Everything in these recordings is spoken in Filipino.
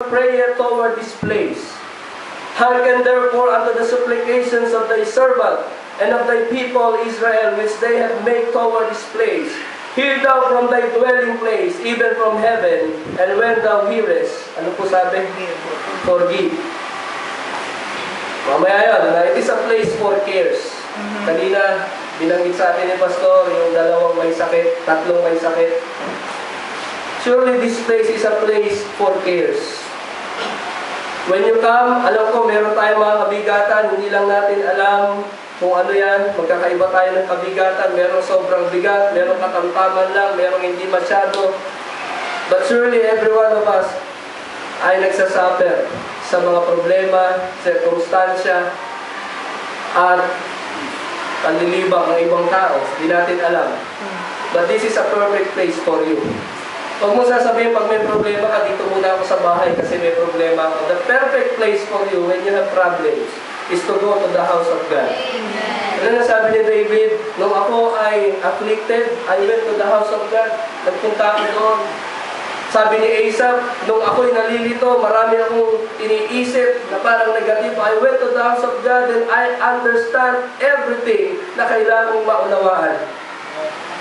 prayer toward this place. Hearken therefore unto the supplications of thy servant and of thy people Israel, which they have made toward this place. Hear thou from thy dwelling place, even from heaven, and when thou hearest, ano po sabi? Forgive. Mamaya yun, it is a place for cares. Kanina, binanggit sa atin ni Pastor, yung dalawang may sakit, tatlong may sakit. Surely this place is a place for cares. When you come, alam ko, meron tayong mga kabigatan, hindi lang natin alam kung ano yan, magkakaiba tayo ng kabigatan, merong sobrang bigat, merong katamtaman lang, merong hindi masyado. But surely every one of us ay nagsasuffer sa mga problema, circumstansya, at panlilibang ng ibang tao. Hindi natin alam. But this is a perfect place for you. Huwag mo sasabihin, pag may problema ka, dito muna ako sa bahay kasi may problema ako. The perfect place for you when you have problems is to go to the house of God. Amen. Ano na sabi ni David? Nung ako ay afflicted, I went to the house of God. Nagpunta ako doon. Sabi ni Asaph, nung ako'y nalilito, marami akong iniisip na parang negatibo. I went to the house of God and I understand everything na kailangang maunawaan.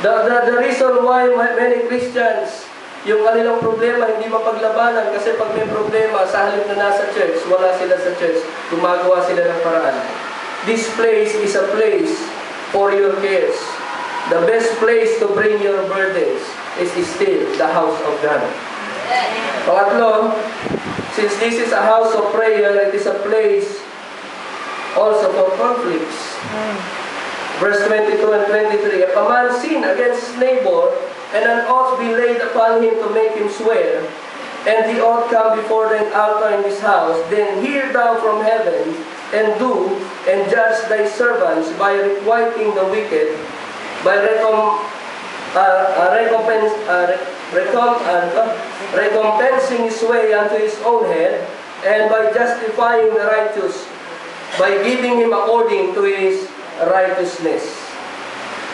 The reason why many Christians, yung kanilang problema hindi mapaglabanan kasi pag may problema sa halip na nasa church, wala sila sa church, gumagawa sila ng paraan. This place is a place for your cares. The best place to bring your burdens is still the house of God. Pangatlo, since this is a house of prayer, it is a place also for conflicts. Verse 22 and 23, if a man sin against his neighbor, and an oath be laid upon him to make him swear, and the oath come before the altar in his house, then hear thou from heaven, and do, and judge thy servants by requiting the wicked, by recompensing his way unto his own head, and by justifying the righteous, by giving him according to his righteousness.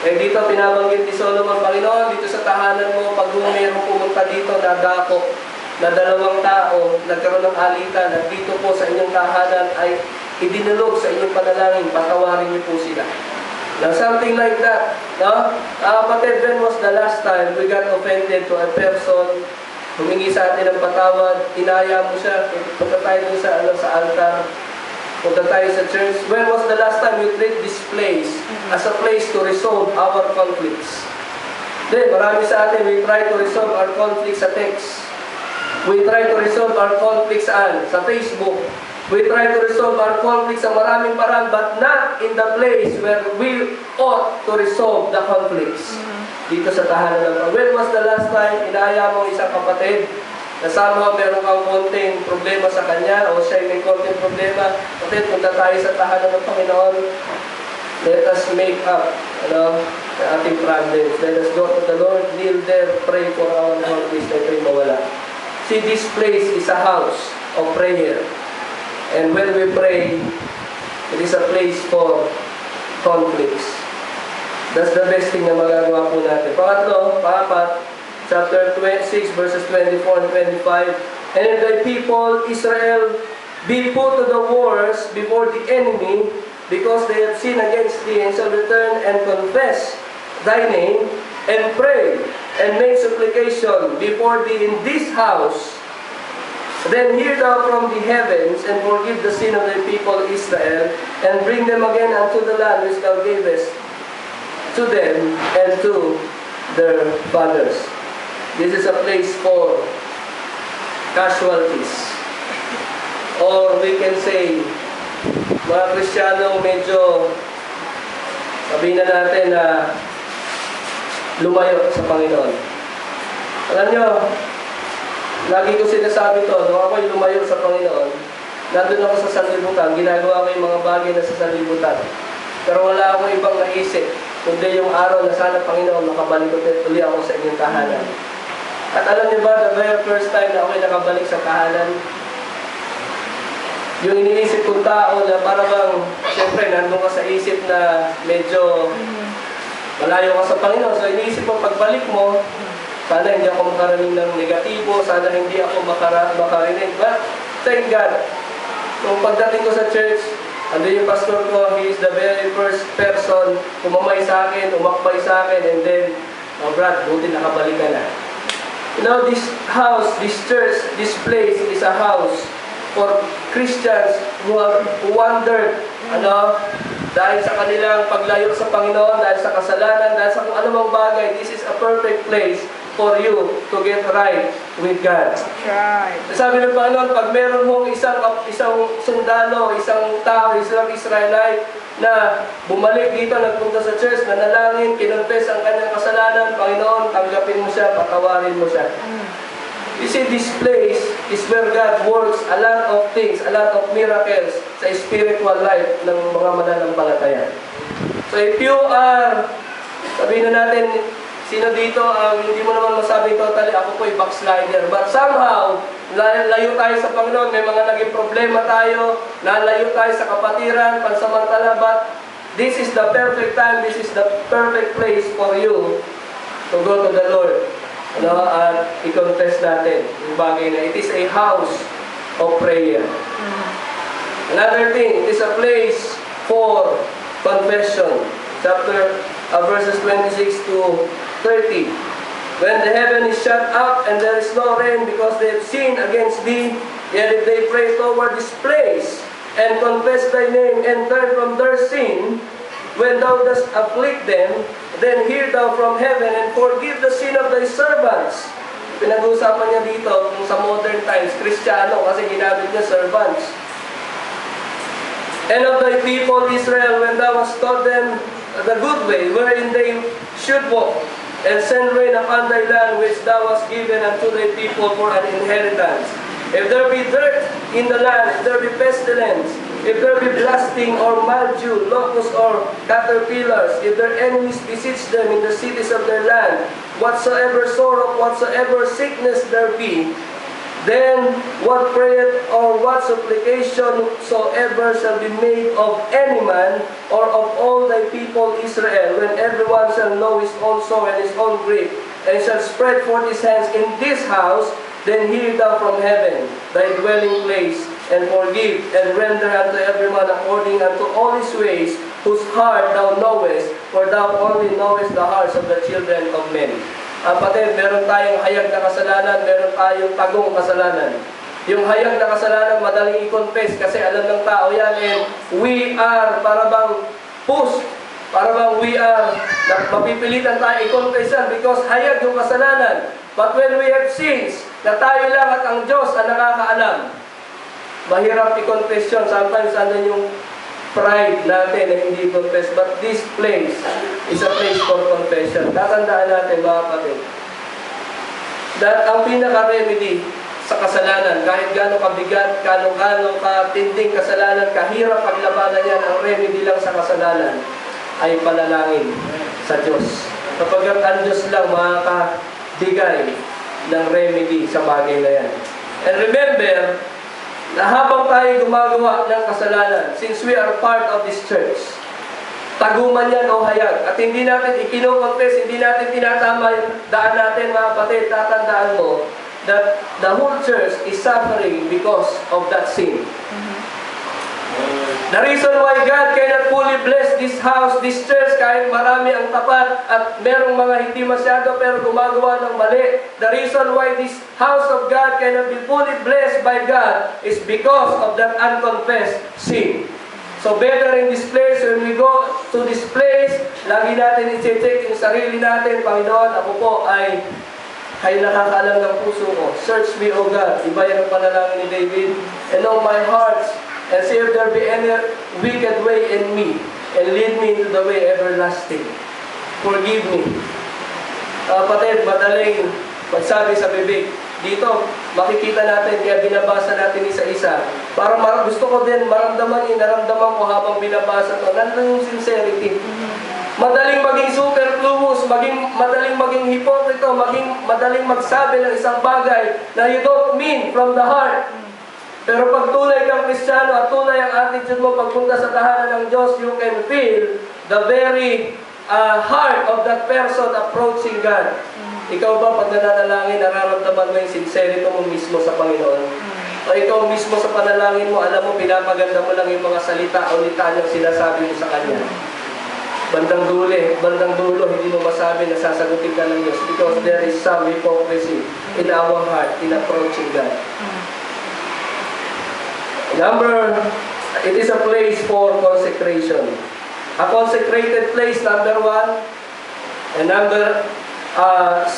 Eh dito pinabanggit ni Solomon, Panginoon, dito sa tahanan mo, pag mayroong pumunta dito na dako, na dalawang tao, nagkaroon ng alitan, at dito po sa inyong tahanan ay idinulog sa inyong panalangin, patawarin niyo po sila. Now, something like that. No? Kapatid, when was the last time we got offended to a person, humingi sa atin ng patawad, inaya mo siya, punta tayo dun sa altar, punta tayo sa church. When was the last time you treat this place as a place to resolve our conflicts? Then, marami sa atin, we try to resolve our conflicts sa text. We try to resolve our conflicts sa Facebook. We try to resolve our conflicts sa maraming parang, but not in the place where we ought to resolve the conflicts. Dito sa tahanan ng Panginoon. When was the last time inaya mo isang kapatid na somehow meron kang konting problema sa kanya o siya may konting problema? Kapatid, punta tayo sa tahanan ng Panginoon. Let us make up the ating problems. Let us go to the Lord, kneel there, pray for our conflicts na ito'y mawala. See, this place is a house of prayer. And when we pray, it is a place for conflicts. That's the best thing na magagawa po natin. Paapat, chapter 26, verses 24 and 25. And if thy people, Israel, be put to the wars before the enemy, because they have sinned against thee, and shall return and confess thy name, and pray, and make supplication before thee in this house, then hear thou from the heavens, and forgive the sin of thy people Israel, and bring them again unto the land which thou gavest to them and to their fathers. This is a place for casualties. Or we can say, mga Kristiyano medyo, sabihin na natin na lumayo sa Panginoon. Alam nyo, lagi ko sinasabi to, nung ako'y lumayo sa Panginoon, nandun ako sa sanlibutan, ginagawa ko yung mga bagay na sa sanlibutan. Pero wala akong ibang naisip, kundi yung araw na sana, Panginoon, makabalik ulit ako sa inyong tahanan. At alam niyo ba, the very first time na ako'y nakabalik sa tahanan, yung iniisip kong tao na parang, siyempre, nandun ka sa isip na medyo malayo ka sa Panginoon. So iniisip mo, pagbalik mo, Sana hindi ako makarinig ng negatibo, sana hindi ako makarinig. But, thank God. Nung pagdating ko sa church, andun yung pastor ko, he is the very first person umamay sa akin, umakbay sa akin, and then, oh Brad, buti nakabalik ka na. You know, this house, this church, this place is a house for Christians who wandered, dahil sa kanilang paglayo sa Panginoon, dahil sa kasalanan, dahil sa kung anumang bagay, this is a perfect place for you to get right with God. Right. Sabi ng Panginoon, pag meron mong isang sundalo, isang tao, isang Israelite na bumalik dito, nagpunta sa church, nanalangin, kinonfess ang kanyang kasalanan, Panginoon, tanggapin mo siya, patawarin mo siya. You see, this place is where God works a lot of things, a lot of miracles sa spiritual life ng mga mananampalataya. So if you are, sabihin na natin, sino dito ang hindi mo naman masabi totally, ako po ay backslider. But somehow, layo tayo sa Panginoon, may mga naging problema tayo, nalayo tayo sa kapatiran, pansamantala, but this is the perfect time, this is the perfect place for you to go to the Lord. At i-confess natin yung bagay na it is a house of prayer. Another thing, it is a place for confession. Verses 26 to 30. When the heaven is shut up and there is no rain because they have sinned against thee, yet if they pray toward this place and confess thy name and turn from their sin, when thou dost afflict them, then hear thou from heaven and forgive the sin of thy servants. Pinag-uusapan niya dito kung sa modern times, Kristiyano, kasi ginamit niya servants. And of thy people Israel, when thou hast taught them the good way wherein they should walk, and send rain upon thy land which thou hast given unto thy people for an inheritance. If there be dirt in the land, if there be pestilence, if there be blasting or mildew, locusts or caterpillars, if their enemies besiege them in the cities of their land, whatsoever sorrow, whatsoever sickness there be, then what prayer or what supplication soever shall be made of any man or of all thy people Israel, when everyone shall know his own sorrow and his own grief, and shall spread forth his hands in this house, then hear thou from heaven thy dwelling place, and forgive, and render unto every man according unto all his ways, whose heart thou knowest, for thou only knowest the hearts of the children of men. Kapatid, meron tayong hayag na kasalanan, meron tayong tagong kasalanan. Yung hayag na kasalanan, madaling i-confess kasi alam ng tao yan, and we are, para bang we are, mapipilitan tayo i-confess yan because hayag yung kasalanan. But when we have sins, na tayo lang at ang Diyos ang nakakaalam, mahirap i-confess yun. Sometimes andun yung pride natin na hindi confess. But this place is a place for confession. Tatandaan natin mga kapatid, that ang pinaka-remedy sa kasalanan, kahit gano'ng kabigat, gano'ng katinding kasalanan, kahirap paglabanan yan, ang remedy lang sa kasalanan ay panalangin sa Diyos. Kapag ang Diyos lang makakabigay ng remedy sa bagay na yan. And remember, na habang tayo gumagawa ng kasalanan, since we are part of this church, taguman yan o hayag, at hindi natin ikinoconfess, hindi natin tinatama yung daan natin, mga kapatid, tatandaan mo that the whole church is suffering because of that sin. The reason why God cannot fully bless this house, this church, kahit marami ang tapat at merong mga hindi masyado pero gumagawa ng mali, the reason why this house of God cannot be fully blessed by God is because of that unconfessed sin. So better in this place, when we go to this place, lagi natin i-check yung sarili natin. Panginoon, ako po ay nakakaalam ng puso ko. Search me, O God. Iba yan ang panalangin ni David. And know my heart, and see if there be any wicked way in me, and lead me into the way everlasting. Forgive me. Kapatid, madaling magsabi sa bibig. Dito, makikita natin, kaya binabasa natin isa-isa. Parang gusto ko din maramdaman naramdaman ko habang binabasa to. Nandun yung sincerity. Madaling maging superfluous, madaling maging hipokrito, madaling magsabi ng isang bagay na you don't mean from the heart. Pero pag tunay kang Kristiyano at tunay ang attitude mo pagpunta sa tahanan ng Diyos, you can feel the very heart of that person approaching God. Ikaw ba pag nananalangin, nararamdaman mo yung sincerity mo mismo sa Panginoon? O ikaw mismo sa panalangin mo, alam mo, pinapaganda mo lang yung mga salita o litanyang sinasabi mo sa Kanya. Bandang dulo, hindi mo masabi na sasagutin ka ng Diyos because there is some hypocrisy in our heart in approaching God. Number, it is a place for consecration. A consecrated place, number 1. And number 6,